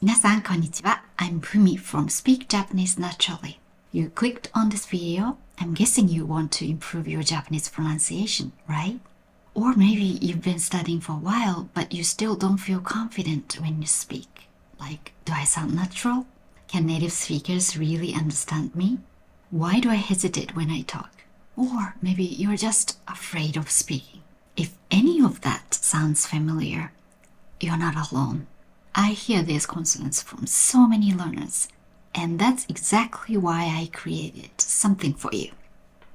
皆さんこんにちは. I'm Fumi from Speak Japanese Naturally. You clicked on this video. I'm guessing you want to improve your Japanese pronunciation, right? Or maybe you've been studying for a while, but you still don't feel confident when you speak. Like, do I sound natural? Can native speakers really understand me? Why do I hesitate when I talk? Or maybe you're just afraid of speaking. If any of that sounds familiar, you're not alone. I hear these concerns from so many learners, and that's exactly why I created something for you.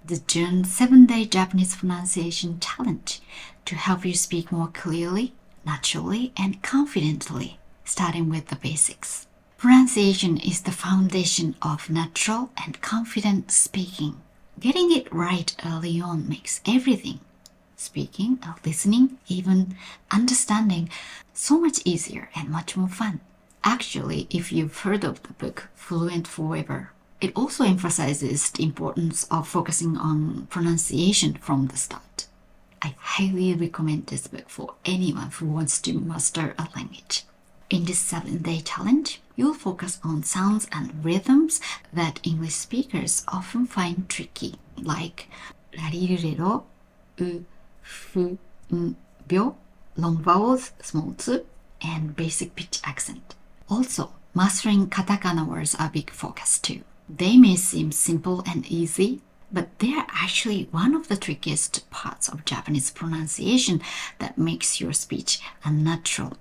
The June 7-day Japanese pronunciation challenge to help you speak more clearly, naturally, and confidently, starting with the basics. Pronunciation is the foundation of natural and confident speaking. Getting it right early on makes everything, speaking, listening, even understanding, so much easier and much more fun. Actually, if you've heard of the book Fluent Forever, it also emphasizes the importance of focusing on pronunciation from the start. I highly recommend this book for anyone who wants to master a language. In this 7-day challenge, you'll focus on sounds and rhythms that English speakers often find tricky, like 라리르레로, fu, bio, long vowels, small tsu, and basic pitch accent. Also, mastering katakana words are a big focus too. They may seem simple and easy, but they're actually one of the trickiest parts of Japanese pronunciation that makes your speech unnatural.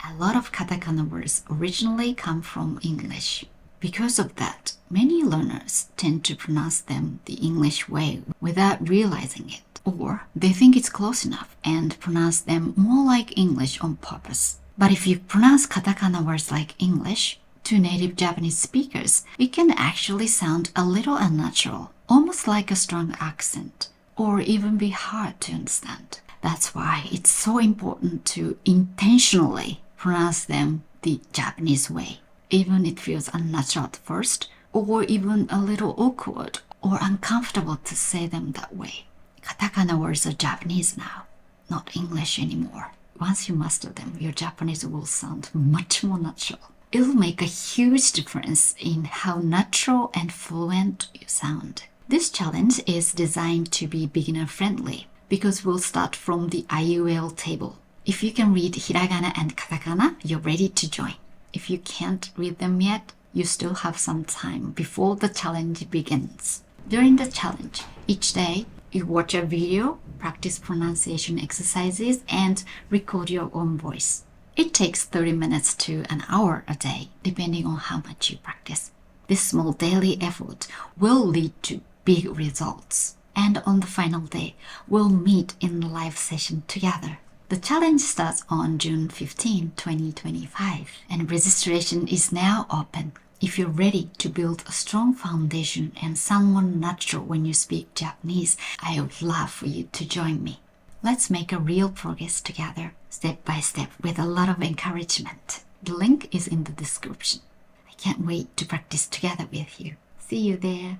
A lot of katakana words originally come from English. Because of that, many learners tend to pronounce them the English way without realizing it. Or they think it's close enough and pronounce them more like English on purpose. But if you pronounce katakana words like English to native Japanese speakers, it can actually sound a little unnatural, almost like a strong accent, or even be hard to understand. That's why it's so important to intentionally pronounce them the Japanese way, even if it feels unnatural at first, or even a little awkward or uncomfortable to say them that way. Katakana words are Japanese now, not English anymore. Once you master them, your Japanese will sound much more natural. It'll make a huge difference in how natural and fluent you sound. This challenge is designed to be beginner-friendly because we'll start from the IUL table. If you can read hiragana and katakana, you're ready to join. If you can't read them yet, you still have some time before the challenge begins. During the challenge, each day, you watch a video, practice pronunciation exercises, and record your own voice. It takes 30 minutes to an hour a day, depending on how much you practice. This small daily effort will lead to big results. And on the final day, we'll meet in a live session together. The challenge starts on June 15, 2025, and registration is now open. If you're ready to build a strong foundation and sound more natural when you speak Japanese, I would love for you to join me. Let's make a real progress together, step by step, with a lot of encouragement. The link is in the description. I can't wait to practice together with you. See you there.